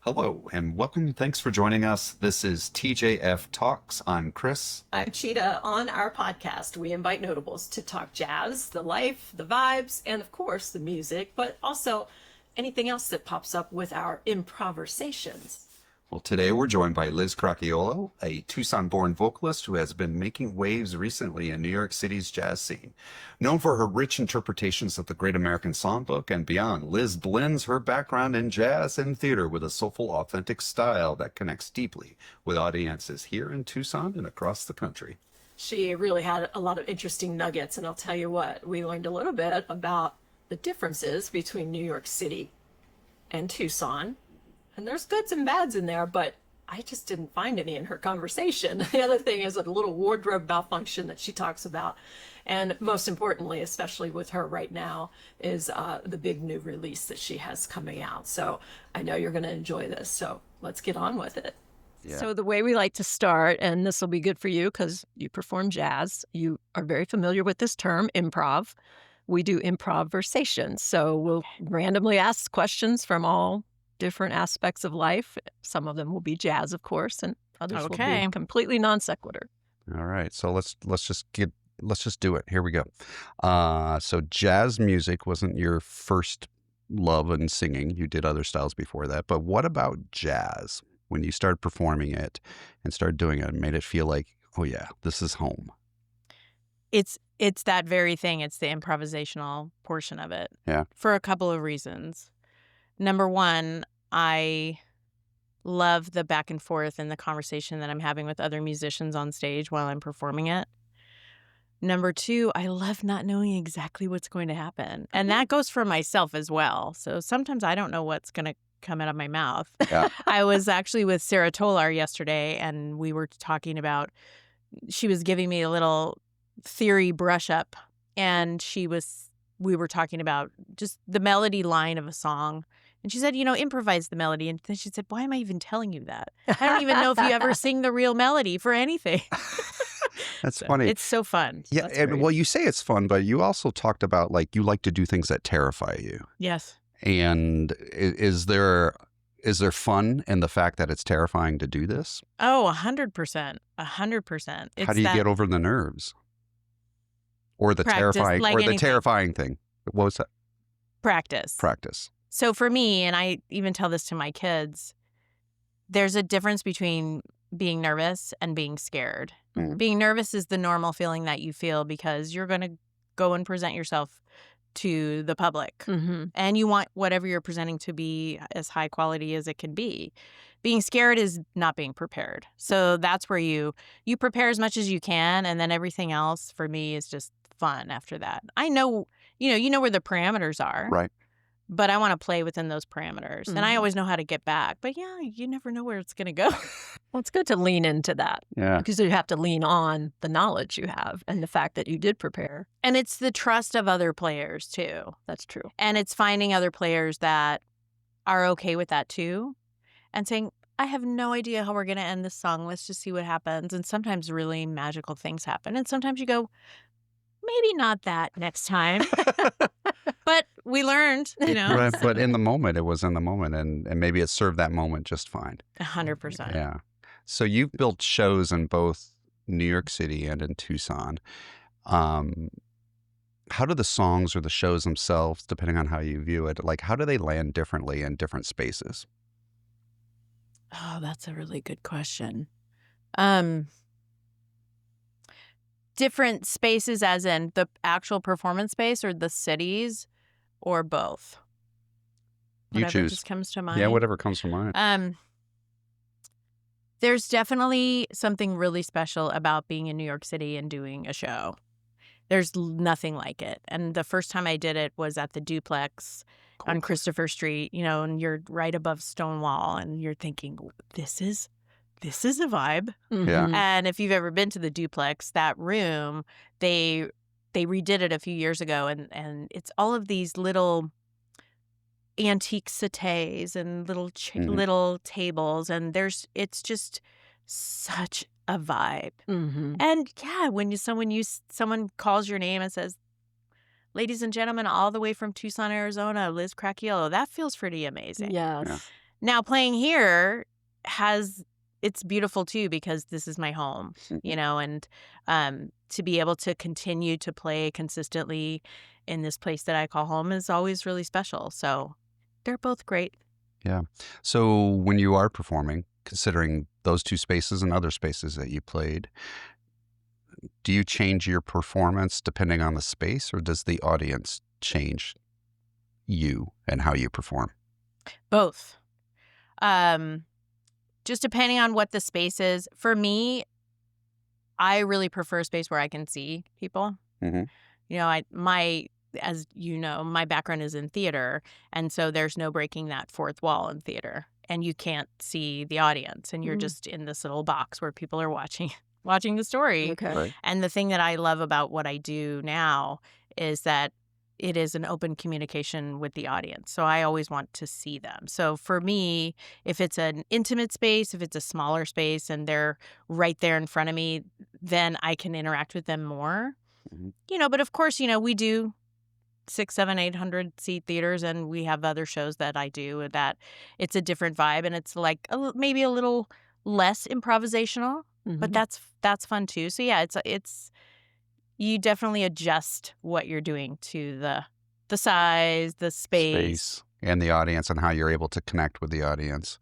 Hello and welcome. Thanks for joining us. This is TJF Talks. I'm Chris. I'm Cheetah. On our podcast, we invite notables to talk jazz, the life, the vibes, and of course the music, but also anything else that pops up with our improvisations. Well, today we're joined by Liz Cracchiolo, a Tucson-born vocalist who has been making waves recently in New York City's jazz scene. Known for her rich interpretations of the Great American Songbook and beyond, Liz blends her background in jazz and theater with a soulful, authentic style that connects deeply with audiences here in Tucson and across the country. She really had a lot of interesting nuggets, and I'll tell you what, we learned a little bit about the differences between New York City and Tucson. And there's goods and bads in there, but I just didn't find any in her conversation. The other thing is a little wardrobe malfunction that she talks about. And most importantly, especially with her right now, is the big new release that she has coming out. So I know you're going to enjoy this. So let's get on with it. Yeah. So the way we like to start, and this will be good for you because you perform jazz, you are very familiar with this term, improv. We do improvisations. So we'll randomly ask questions from all different aspects of life. Some of them will be jazz, of course, and others will be completely non sequitur. All right, so let's just do it. Here we go. So jazz music wasn't your first love in singing. You did other styles before that. But what about jazz? When you started performing it and started doing it, made it feel like, oh yeah, this is home. It's that very thing. It's the improvisational portion of it. Yeah. For a couple of reasons. Number one, I love the back and forth and the conversation that I'm having with other musicians on stage while I'm performing it. Number two, I love not knowing exactly what's going to happen. And that goes for myself as well. So sometimes I don't know what's going to come out of my mouth. Yeah. I was actually with Sarah Tolar yesterday, and we were talking about, she was giving me a little theory brush up, and we were talking about just the melody line of a song. And she said, improvise the melody. And then she said, why am I even telling you that? I don't even know if you ever sing the real melody for anything. That's funny. It's so fun. Yeah. Well, you say it's fun, but you also talked about you like to do things that terrify you. Yes. And is there fun in the fact that it's terrifying to do this? Oh, 100%. 100%. How do you get over the nerves? Or the terrifying thing? What was that? Practice. So for me, and I even tell this to my kids, there's a difference between being nervous and being scared. Mm-hmm. Being nervous is the normal feeling that you feel because you're going to go and present yourself to the public. Mm-hmm. And you want whatever you're presenting to be as high quality as it can be. Being scared is not being prepared. So that's where you prepare as much as you can, and then everything else for me is just fun after that. I know, you know where the parameters are. Right. But I want to play within those parameters. Mm-hmm. And I always know how to get back. But yeah, you never know where it's going to go. Well, it's good to lean into that. Yeah. Because you have to lean on the knowledge you have and the fact that you did prepare. And it's the trust of other players, too. That's true. And it's finding other players that are okay with that, too. And saying, I have no idea how we're going to end this song. Let's just see what happens. And sometimes really magical things happen. And sometimes you go, maybe not that next time. But we learned, Right, but in the moment, it was in the moment, and maybe it served that moment just fine. 100%. Yeah. So you've built shows in both New York City and in Tucson. How do the songs or the shows themselves, depending on how you view it, how do they land differently in different spaces? Oh, that's a really good question. Different spaces as in the actual performance space or the cities or both? You Whatever choose. just comes to mind. Yeah, whatever comes to mind. There's definitely something really special about being in New York City and doing a show. There's nothing like it. And the first time I did it was at the Duplex on Christopher Street, and you're right above Stonewall and you're thinking, this is a vibe. Mm-hmm. Yeah. And if you've ever been to the Duplex, that room, they redid it a few years ago, and it's all of these little antique settees and little tables, and it's just such a vibe. Mm-hmm. And yeah, when someone calls your name and says, "Ladies and gentlemen, all the way from Tucson, Arizona, Liz Cracchiolo," that feels pretty amazing. Yes. Yeah. Now playing here it's beautiful too, because this is my home, and to be able to continue to play consistently in this place that I call home is always really special. So they're both great. Yeah. So when you are performing, considering those two spaces and other spaces that you played, do you change your performance depending on the space, or does the audience change you and how you perform? Both. Um, just depending on what the space is. For me, I really prefer a space where I can see people. Mm-hmm. As you know, my background is in theater, and so there's no breaking that fourth wall in theater, and you can't see the audience, and you're just in this little box where people are watching the story. Okay. Right. And the thing that I love about what I do now is that it is an open communication with the audience. So I always want to see them. So for me, if it's an intimate space, if it's a smaller space and they're right there in front of me, then I can interact with them more. Mm-hmm. But of course, we do 600, 700, 800 seat theaters, and we have other shows that I do that it's a different vibe, and it's like maybe a little less improvisational, but that's fun too. So yeah, it's you definitely adjust what you're doing to the size, the space, and the audience, and how you're able to connect with the audience.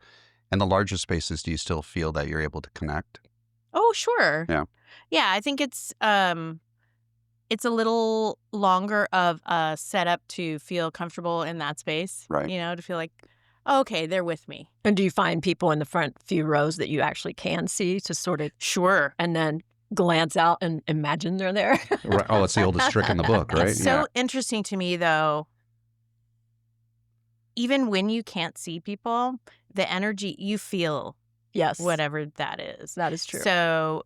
And the larger spaces, do you still feel that you're able to connect? Oh, sure. Yeah. Yeah, I think it's a little longer of a setup to feel comfortable in that space. Right. To feel like, oh, okay, they're with me. And do you find people in the front few rows that you actually can see to sort of Sure. and then glance out and imagine they're there? Right. Oh, it's the oldest trick in the book, right? It's so interesting to me, though. Even when you can't see people, the energy you feel, Yes. whatever that is. That is true. So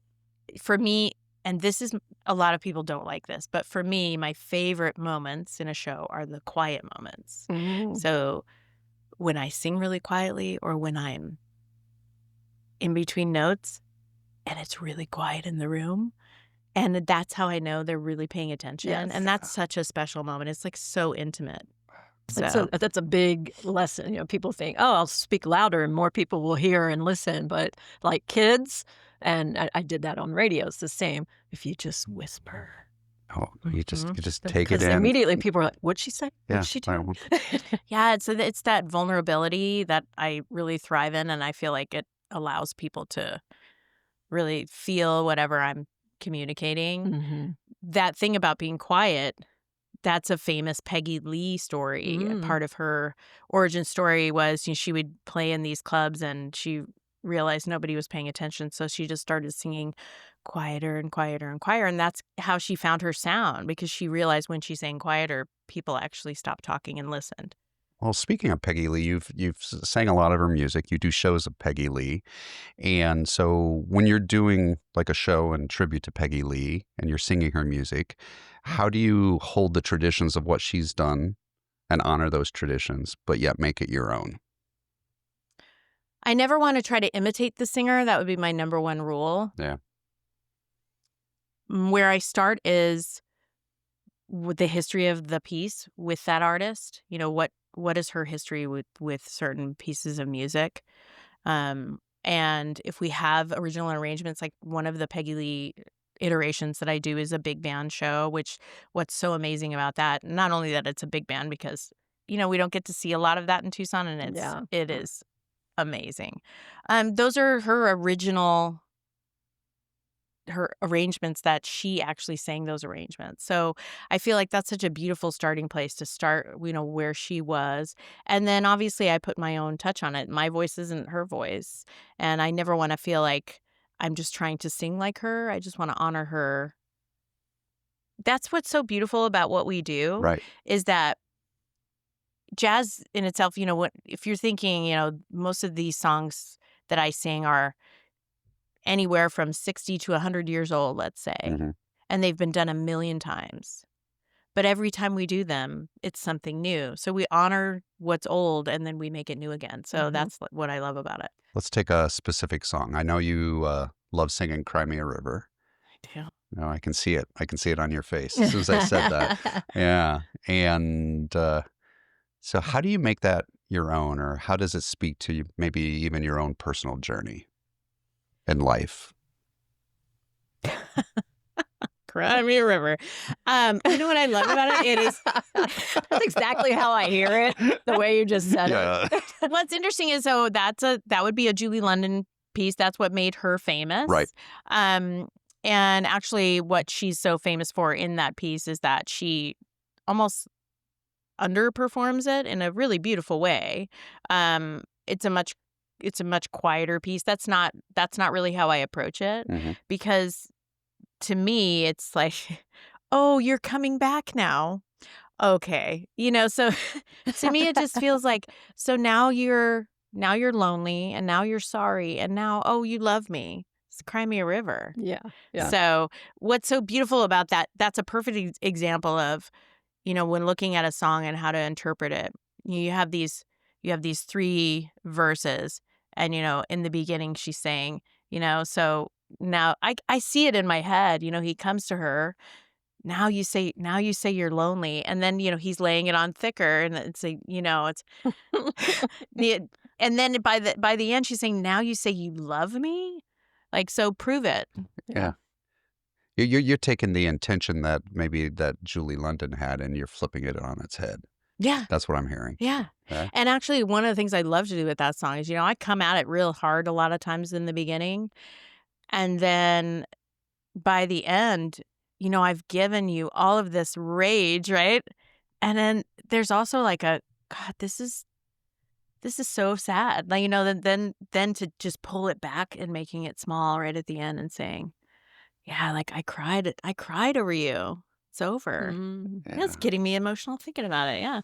for me, and this is, a lot of people don't like this, but for me, my favorite moments in a show are the quiet moments. So when I sing really quietly, or when I'm in between notes and it's really quiet in the room, and that's how I know they're really paying attention. Yes. And that's such a special moment. It's like so intimate. That's a big lesson. People think, oh, I'll speak louder and more people will hear and listen. But like kids, and I did that on radio, it's the same. If you just whisper. Oh, you just take it Because in. immediately people are like, what'd she say? Yeah, What'd she do? Yeah, it's that vulnerability that I really thrive in, and I feel like it allows people to really feel whatever I'm communicating. That thing about being quiet, that's a famous Peggy Lee story. Part of her origin story was she would play in these clubs and she realized nobody was paying attention, so she just started singing quieter and quieter and quieter, and that's how she found her sound, because she realized when she sang quieter, people actually stopped talking and listened. Well, speaking of Peggy Lee, you've sang a lot of her music. You do shows of Peggy Lee. And so when you're doing like a show in tribute to Peggy Lee and you're singing her music, how do you hold the traditions of what she's done and honor those traditions, but yet make it your own? I never want to try to imitate the singer. That would be my number one rule. Yeah. Where I start is with the history of the piece with that artist. What is her history with certain pieces of music? And if we have original arrangements, like one of the Peggy Lee iterations that I do is a big band show, which what's so amazing about that, not only that it's a big band, because, we don't get to see a lot of that in Tucson, and it is amazing. Those are her arrangements that she actually sang those arrangements. So I feel like that's such a beautiful starting place to start, where she was. And then obviously I put my own touch on it. My voice isn't her voice. And I never want to feel like I'm just trying to sing like her. I just want to honor her. That's what's so beautiful about what we do. Right. Is that jazz in itself, if you're thinking, most of these songs that I sing are anywhere from 60 to 100 years old, let's say. And they've been done a million times. But every time we do them, it's something new. So we honor what's old and then we make it new again. So that's what I love about it. Let's take a specific song. I know you love singing Cry Me a River. I do. No, I can see it. I can see it on your face as soon as I said that. Yeah. And so how do you make that your own, or how does it speak to you, maybe even your own personal journey in life? Cry me a river. You know what I love about it? It is That's exactly how I hear it, the way you just said Yeah. it. what's interesting is that would be a Julie London piece. That's what made her famous. Right. Um, and actually, what she's so famous for in that piece is that she almost underperforms it in a really beautiful way. It's a much quieter piece. That's not really how I approach it, hmm because to me it's like, oh, you're coming back now. Okay. So to me it just feels like, so now you're lonely, and now you're sorry, and now, oh, you love me. It's cry me a river. Yeah. Yeah. So what's so beautiful about that, that's a perfect example of, when looking at a song and how to interpret it. You have these three verses, and in the beginning she's saying, so now I see it in my head. He comes to her. Now you say you're lonely, and then he's laying it on thicker, and it's the and then by the end she's saying, now you say you love me, like, so prove it. Yeah. You're taking the intention that maybe that Julie London had, and you're flipping it on its head. Yeah. That's what I'm hearing. Yeah. Yeah. And actually, one of the things I love to do with that song is, I come at it real hard a lot of times in the beginning. And then by the end, I've given you all of this rage, right? And then there's also like God, this is so sad. Like, then to just pull it back and making it small right at the end and saying, yeah, like, I cried over you. It's over. Mm. It's getting me emotional thinking about it. Yeah.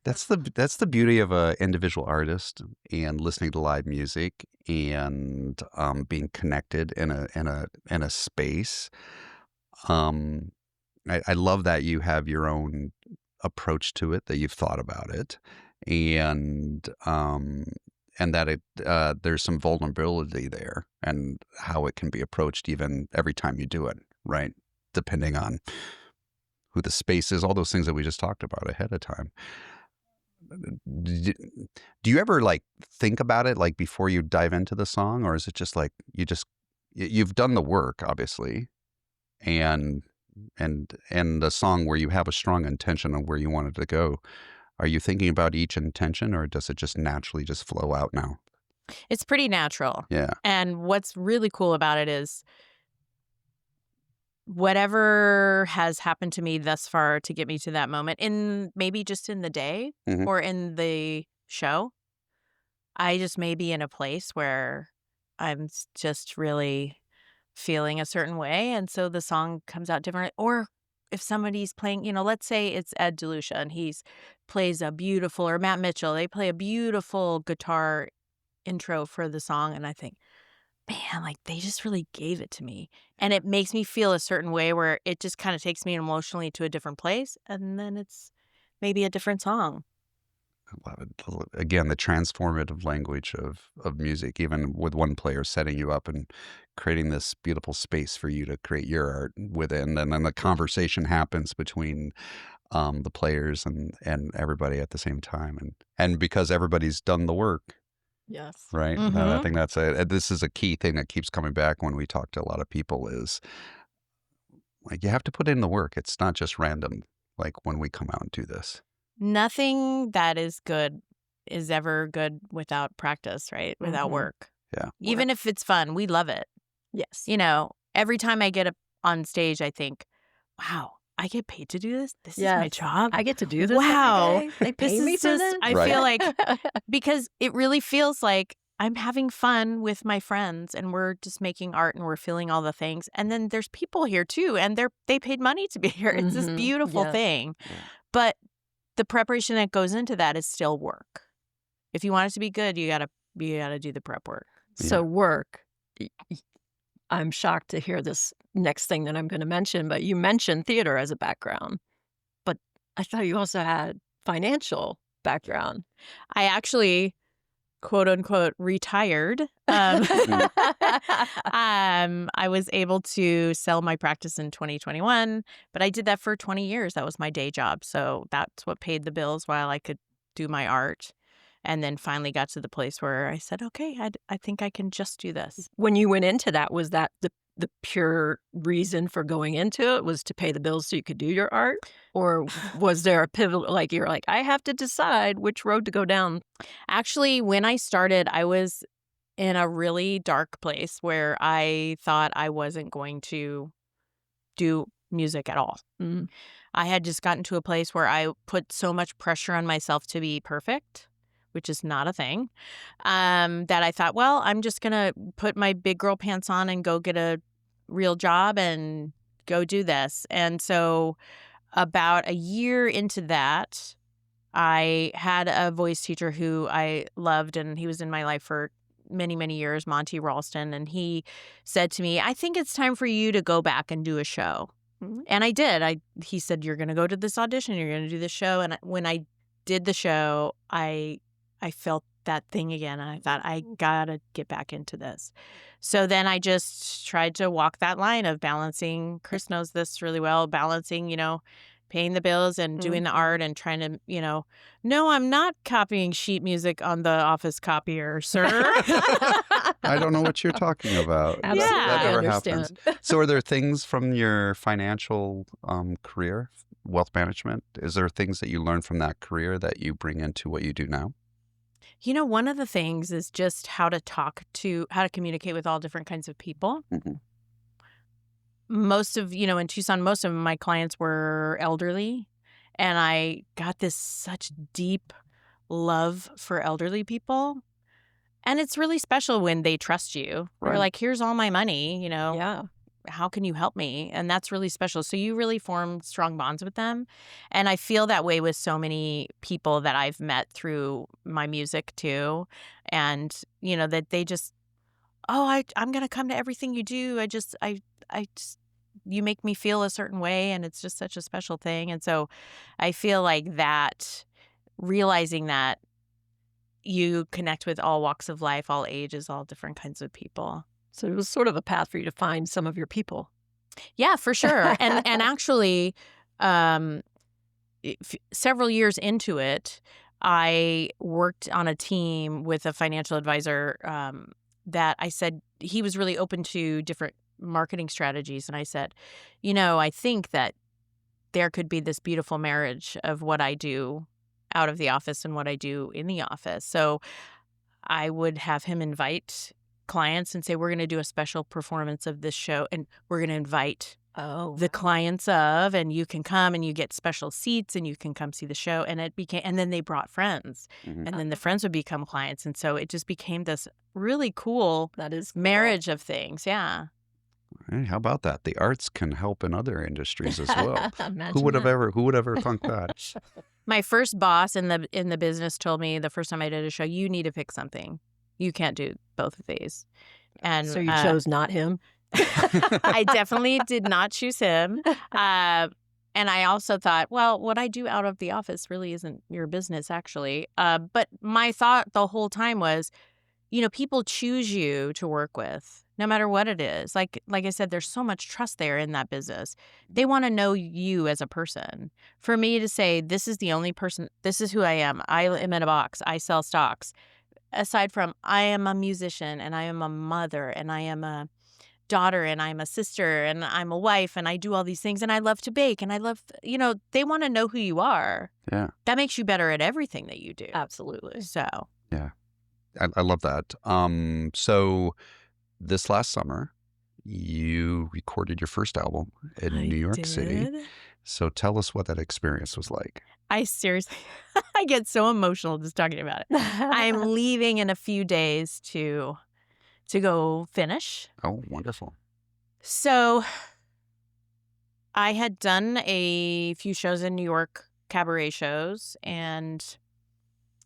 That's the beauty of a individual artist and listening to live music and being connected in a space. I love that you have your own approach to it, that you've thought about it, and that there's some vulnerability there, and how it can be approached even every time you do it, right? Depending on who the space is, all those things that we just talked about ahead of time. Do you ever like think about it like before you dive into the song, or is it just like you've done the work, obviously, and the song where you have a strong intention of where you want it to go? Are you thinking about each intention, or does it just naturally just flow out now? It's pretty natural. Yeah. And what's really cool about it is whatever has happened to me thus far to get me to that moment, in maybe just in the day Mhm. or in the show, I just may be in a place where I'm just really feeling a certain way. And so the song comes out different. Or if somebody's playing, let's say it's Ed DeLucia and plays a beautiful, or Matt Mitchell, they play a beautiful guitar intro for the song. And I think, man, like, they just really gave it to me. And it makes me feel a certain way where it just kind of takes me emotionally to a different place. And then it's maybe a different song. I love it. Again, the transformative language of music, even with one player setting you up and creating this beautiful space for you to create your art within, and then the conversation happens between the players and everybody at the same time, and because everybody's done the work, Yes. right? I Mhm. think this is a key thing that keeps coming back when we talk to a lot of people, is like, you have to put in the work. It's not just random, like when we come out and do this. Nothing that is good is ever good without practice, right? Without Mhm. work. Yeah. Even if it's fun, we love it. Yes. Every time I get up on stage, I think, wow, I get paid to do this? This is my Yes. job? I get to do this Wow. every day? They This pay me is for just, this? I Right. feel like, because it really feels like I'm having fun with my friends, and we're just making art, and we're feeling all the things. And then there's people here too, and they paid money to be here. It's this Mhm. beautiful Yes. thing. Yeah. But the preparation that goes into that is still work. If you want it to be good, you gotta do the prep work. So work. I'm shocked to hear this next thing that I'm going to mention, but you mentioned theater as a background. But I thought you also had financial background. I actually, quote unquote, retired. I was able to sell my practice in 2021, but I did that for 20 years. That was my day job. So that's what paid the bills while I could do my art. And then finally got to the place where I said, okay, I think I can just do this. When you went into that, was that the pure reason for going into it was to pay the bills so you could do your art? Or was there a pivotal, like you're like, I have to decide which road to go down? Actually, when I started, I was in a really dark place where I thought I wasn't going to do music at all. Mm. I had just gotten to a place where I put so much pressure on myself to be perfect, which is not a thing, that I thought, well, I'm just going to put my big girl pants on and go get a real job and go do this. And so about a year into that, I had a voice teacher who I loved, and he was in my life for many, many years, Monty Ralston. And he said to me, I think it's time for you to go back and do a show. Mhm. And I did. He said, you're going to go to this audition. You're going to do this show. And when I did the show, I felt that thing again. And I thought, I got to get back into this. So then I just tried to walk that line of balancing, Chris knows this really well, balancing, paying the bills and doing the art and trying to, no, I'm not copying sheet music on the office copier, sir. I don't know what you're talking about. Absolutely, That I never understand. happens. So are there things from your financial career, wealth management? Is there things that you learned from that career that you bring into what you do now? One of the things is just how to communicate with all different kinds of people. Mhm. In Tucson, most of my clients were elderly, and I got this such deep love for elderly people. And it's really special when they trust you. They're Right. like, here's all my money, Yeah. how can you help me? And that's really special. So you really form strong bonds with them. And I feel that way with so many people that I've met through my music too. And, that they just, I'm going to come to everything you do. I just, you make me feel a certain way. And it's just such a special thing. And so I feel like that, realizing that you connect with all walks of life, all ages, all different kinds of people. So it was sort of a path for you to find some of your people. Yeah, for sure. And actually, several years into it, I worked on a team with a financial advisor that I said he was really open to different marketing strategies. And I said, I think that there could be this beautiful marriage of what I do out of the office and what I do in the office. So I would have him invite clients and say, we're going to do a special performance of this show, and we're going to invite the clients and you can come and you get special seats and you can come see the show. And and then they brought friends, Mhm. and then the friends would become clients. And so it just became this really cool That is cool. marriage of things. Yeah. Hey, how about that? The arts can help in other industries as well. Imagine Who would that. ever thunk that? My first boss in the business told me the first time I did a show, you need to pick something. You can't do both of these. And So you chose not him? I definitely did not choose him. And I also thought, well, what I do out of the office really isn't your business, actually. But my thought the whole time was, people choose you to work with, no matter what it is. Like I said, there's so much trust there in that business. They want to know you as a person. For me to say, this is the only person, this is who I am. I am in a box. I sell stocks. Aside from, I am a musician, and I am a mother, and I am a daughter, and I'm a sister, and I'm a wife, and I do all these things, and I love to bake, and I love, they want to know who you are. Yeah. That makes you better at everything that you do. Absolutely. So, I love that. So this last summer, you recorded your first album in New York City. did. So tell us what that experience was like. I seriously, I get so emotional just talking about it. I'm leaving in a few days to go finish. Oh, wonderful. So I had done a few shows in New York, cabaret shows, and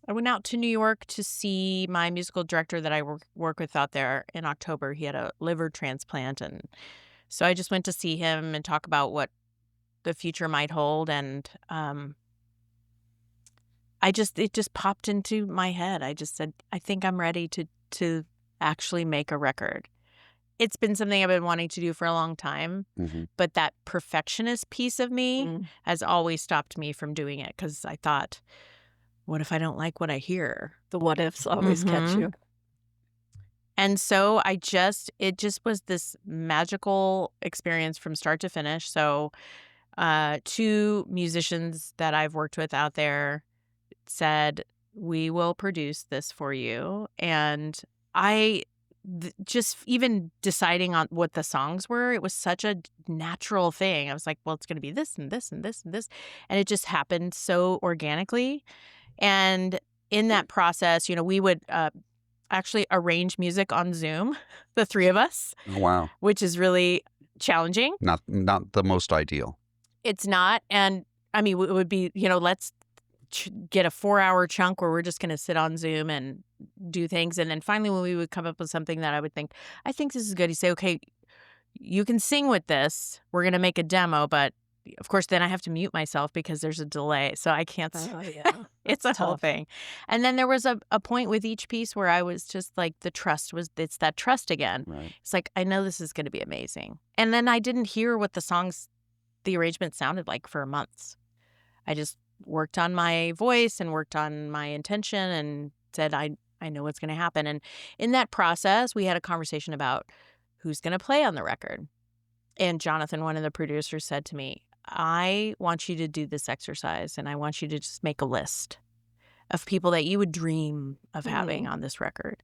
I went out to New York to see my musical director that I work with out there in October. He had a liver transplant, and so I just went to see him and talk about what the future might hold. And it just popped into my head. I just said, I think I'm ready to actually make a record. It's been something I've been wanting to do for a long time, Mm-hmm. but that perfectionist piece of me has always stopped me from doing it, because I thought, what if I don't like what I hear? The what ifs always catch Mhm. you. And so it just was this magical experience from start to finish. So two musicians that I've worked with out there said, we will produce this for you. And I just even deciding on what the songs were, it was such a natural thing. I was like, well, it's going to be this and this and this and this. And it just happened so organically. And in that process, we would actually arrange music on Zoom, the three of us, Oh, wow. which is really challenging. Not the most ideal. It's not. And I mean, it would be, let's get a 4-hour chunk where we're just going to sit on Zoom and do things. And then finally, when we would come up with something that I think this is good, you say, okay, you can sing with this. We're going to make a demo, but of course, then I have to mute myself because there's a delay. So I can't. Oh, yeah. It's a whole tough. thing. And then there was a point with each piece where I was just like, it's that trust again. Right. It's like, I know this is going to be amazing. And then I didn't hear what the arrangement sounded like for months. I just worked on my voice and worked on my intention and said, I know what's going to happen. And in that process, we had a conversation about who's going to play on the record. And Jonathan, one of the producers, said to me, I want you to do this exercise and I want you to just make a list of people that you would dream of having on this record.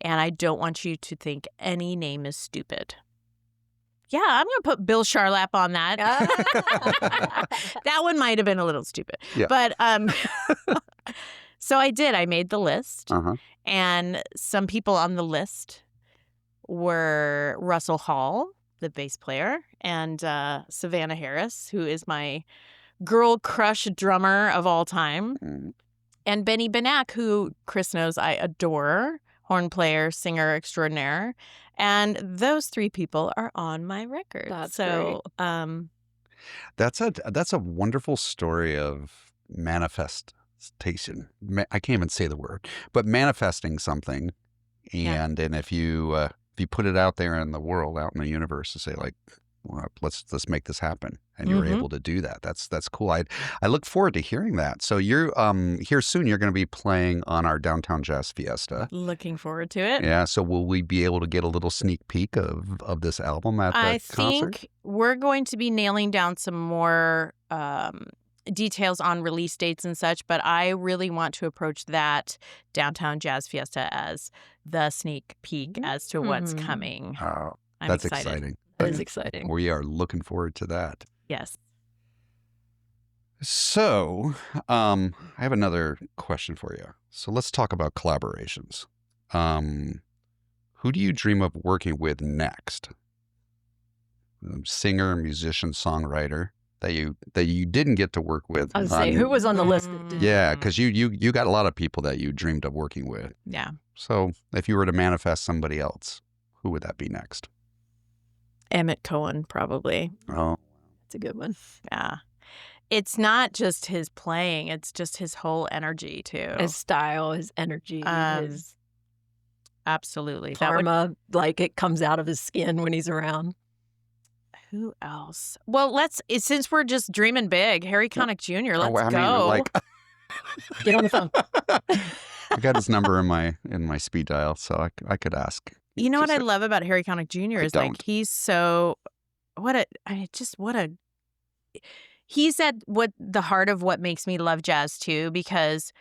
And I don't want you to think any name is stupid. Yeah, I'm going to put Bill Charlap on that. That one might have been a little stupid. Yeah. But so I did. I made the list. Uh-huh. And some people on the list were Russell Hall, the bass player, and Savannah Harris, who is my girl crush drummer of all time, and Benny Benack, who Chris knows I adore, horn player, singer extraordinaire. And those three people are on my record. That's so That's a wonderful story of manifestation. I can't even say the word, but manifesting something. And if you put it out there in the world, out in the universe, to say like, well, let's make this happen, and you're able to do that. That's cool. I look forward to hearing that. So you're here soon. You're going to be playing on our Downtown Jazz Fiesta. looking forward to it. Yeah. So will we be able to get a little sneak peek of this album at the concert? I think we're going to be nailing down some more details on release dates and such, but I really want to approach that Downtown Jazz Fiesta as the sneak peek as to what's coming. Oh, I'm that's excited. exciting. That is exciting. We are looking forward to that. Yes. So, I have another question for you. So let's talk about collaborations. Who do you dream of working with next? Singer, musician, songwriter that you didn't get to work with. I was saying, who was on the list that did Yeah, because you got a lot of people that you dreamed of working with. Yeah. So if you were to manifest somebody else, who would that be next? Emmett Cohen, probably. Oh, That's a good one. Yeah. It's not just his playing, it's just his whole energy, too. His style, his energy, his Absolutely. karma, like it comes out of his skin when he's around. Who else? Well, since we're just dreaming big, Harry Connick Jr., let's go. Get on the phone. I got his number in my speed dial, so I could ask. You know what I love about Harry Connick Jr. is like he's so he's at the heart of what makes me love jazz too, because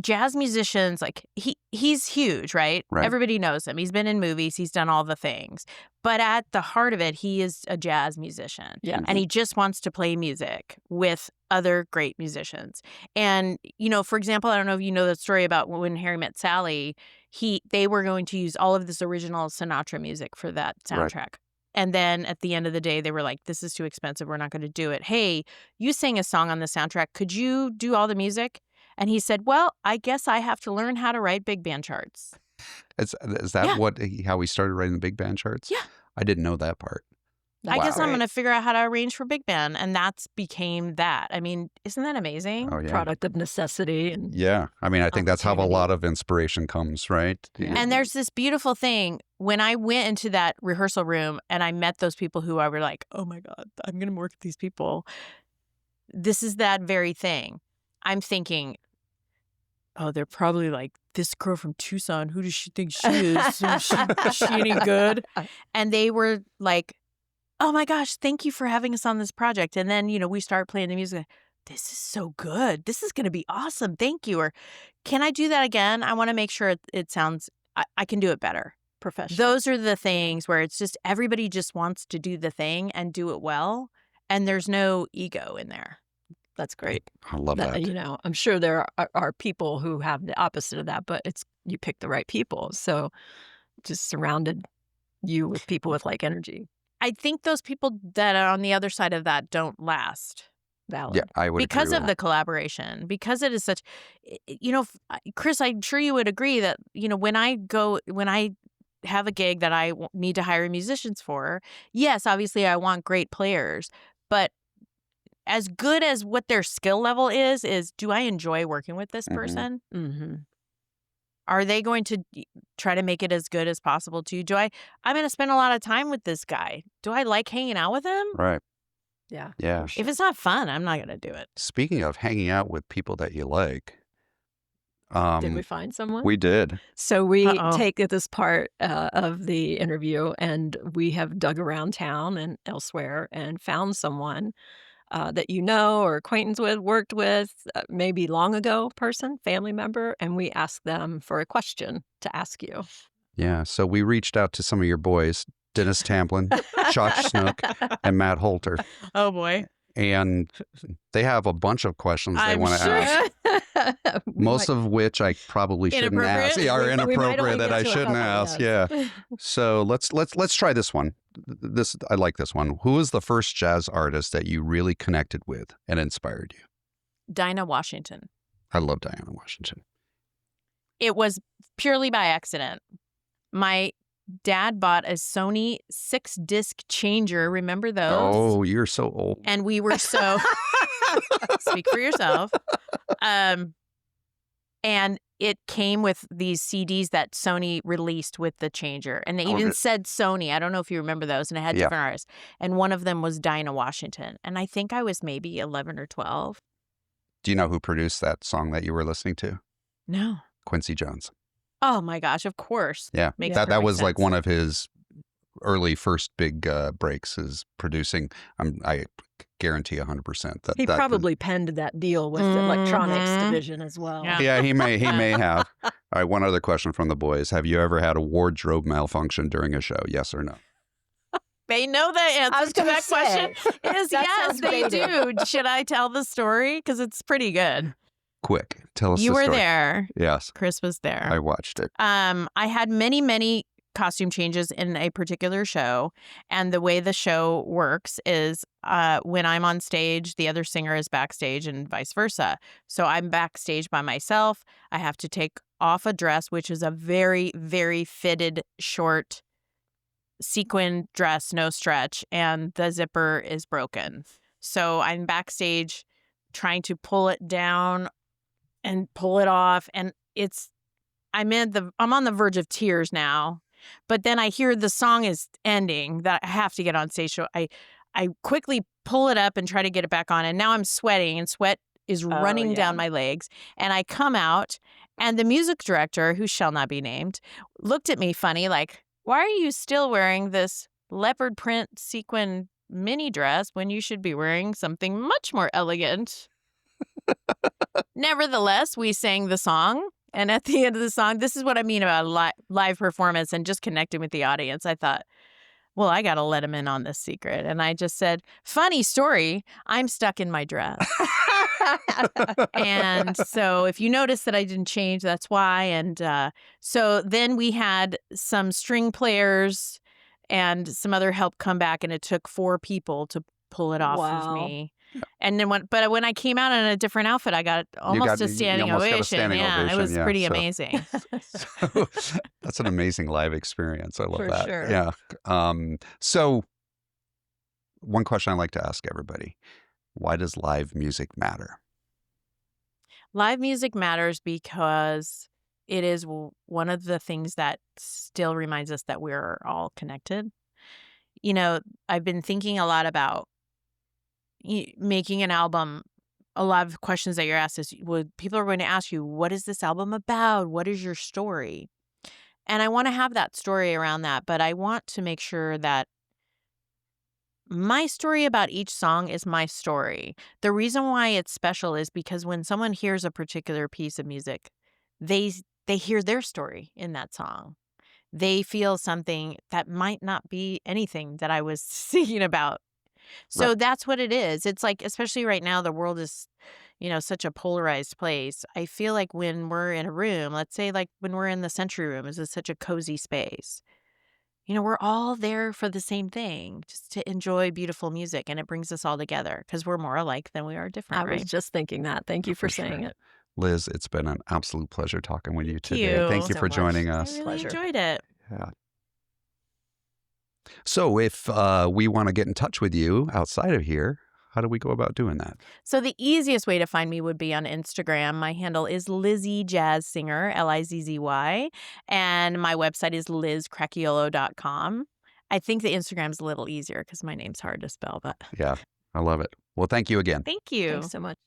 jazz musicians, like he's huge, right? Everybody knows him. He's been in movies, he's done all the things. But at the heart of it, he is a jazz musician. Yeah. And he just wants to play music with other great musicians. And, for example, I don't know if you know the story about when Harry met Sally, they were going to use all of this original Sinatra music for that soundtrack. Right. And then at the end of the day, they were like, this is too expensive. We're not going to do it. Hey, you sang a song on the soundtrack. Could you do all the music? And he said, well, I guess I have to learn how to write big band charts. Is that how he started writing the big band charts? Yeah. I didn't know that part. I guess I'm going to figure out how to arrange for big band. And that's became that. I mean, isn't that amazing? Oh, yeah. Product of necessity. And yeah. I mean, I think that's how a lot of inspiration comes, right? Yeah. And there's this beautiful thing. When I went into that rehearsal room and I met those people who I were like, oh my God, I'm going to work with these people. This is that very thing. I'm thinking, oh, they're probably like, this girl from Tucson, who does she think she is? Is she any good? And they were like, oh my gosh, thank you for having us on this project. And then, we start playing the music. This is so good. This is going to be awesome. Thank you. Or can I do that again? I want to make sure it sounds, I can do it better. Professional. Those are the things where it's just everybody just wants to do the thing and do it well. And there's no ego in there. That's great. I love that. I'm sure there are people who have the opposite of that, but you pick the right people. So just surrounded you with people with like energy. I think those people that are on the other side of that don't last. Valid. Yeah, I would Because agree of with the collaboration, because it is such, Chris, I'm sure you would agree that, when I have a gig that I need to hire musicians for, yes, obviously I want great players, but as good as what their skill level is do I enjoy working with this Mhm. person? Mm-hmm. Are they going to try to make it as good as possible to you? I'm going to spend a lot of time with this guy. Do I like hanging out with him? Right. Yeah. Yeah. for sure. If it's not fun, I'm not going to do it. Speaking of hanging out with people that you like, Did we find someone? we did. So we Uh-oh. take this part of the interview, and we have dug around town and elsewhere and found someone that or acquaintance with, worked with, maybe long ago person, family member, and we asked them for a question to ask you. Yeah. So we reached out to some of your boys, Dennis Tamplin, Josh Snook, and Matt Holter. Oh, boy. And they have a bunch of questions they I'm want to sure. ask. Most of which I probably shouldn't ask. Inappropriate? Yeah, are We might only inappropriate that get I to a shouldn't couple, ask. yes. Yeah. So let's try this one. I like this one. Who was the first jazz artist that you really connected with and inspired you? Dinah Washington. I love Diana Washington. It was purely by accident. My dad bought a Sony 6-disc changer. Remember those? Oh, you're so old. And we were so speak for yourself. And it came with these CDs that Sony released with the changer. And they Oh, even good. said Sony. I don't know if you remember those. And it had Yeah. different artists. And one of them was Dinah Washington. And I think I was maybe 11 or 12. Do you know who produced that song that you were listening to? No. Quincy Jones. Oh, my gosh. Of course. Yeah. Makes That perfect was like sense. one of his early first big breaks is producing. I guarantee 100% that He that- probably penned that deal with the electronics Mhm. division as well. Yeah. Yeah, he may have. All right, one other question from the boys. Have you ever had a wardrobe malfunction during a show? Yes or no? They know the answer I was to gonna that say, question is that yes, sounds they baited. do. Should I tell the story? Because it's pretty good. Quick, tell us You the were story. there. Yes, Chris was there. I watched it. I had many costume changes in a particular show, and the way the show works is when I'm on stage, the other singer is backstage, and vice versa. So I'm backstage by myself. I have to take off a dress, which is a very, very fitted short sequin dress, no stretch, and the zipper is broken. So I'm backstage trying to pull it down and pull it off, and I'm on the verge of tears now. But then I hear the song is ending, that I have to get on stage. So I quickly pull it up and try to get it back on, and now I'm sweating, and sweat is running yeah. down my legs. And I come out, and the music director, who shall not be named, looked at me funny, like, why are you still wearing this leopard print sequin mini dress when you should be wearing something much more elegant? Nevertheless, we sang the song. And at the end of the song, this is what I mean about a live performance and just connecting with the audience. I thought, well, I got to let him in on this secret. And I just said, funny story, I'm stuck in my dress. And so if you notice that I didn't change, that's why. And so then we had some string players and some other help come back, and it took 4 people to pull it off of Wow. me. And then when I came out in a different outfit, I got almost a standing almost got a ovation. standing Yeah, ovation, it was yeah, pretty so- amazing. So, that's an amazing live experience. I love For that. sure. Yeah. So one question I like to ask everybody: why does live music matter? Live music matters because it is one of the things that still reminds us that we're all connected. I've been thinking a lot about making an album a lot of questions that you're asked is, people are going to ask you, what is this album about? What is your story? And I want to have that story around that, but I want to make sure that my story about each song is my story. The reason why it's special is because when someone hears a particular piece of music, they hear their story in that song. They feel something that might not be anything that I was singing about. So that's what it is. It's like, especially right now, the world is, such a polarized place. I feel like when we're in a room, let's say like when we're in the Century Room, this is such a cozy space. We're all there for the same thing, just to enjoy beautiful music. And it brings us all together because we're more alike than we are different, I right? was just thinking that. Thank you for saying it. Liz, it's been an absolute pleasure talking with you today. you Thank you so for much. joining I us. really Pleasure. enjoyed it. Yeah. So if we want to get in touch with you outside of here, how do we go about doing that? So the easiest way to find me would be on Instagram. My handle is Lizzie Jazz Singer, Lizzy. And my website is lizcracchiolo.com. I think the Instagram's a little easier because my name's hard to spell, but Yeah, I love it. Well, thank you again. thank you. Thanks so much.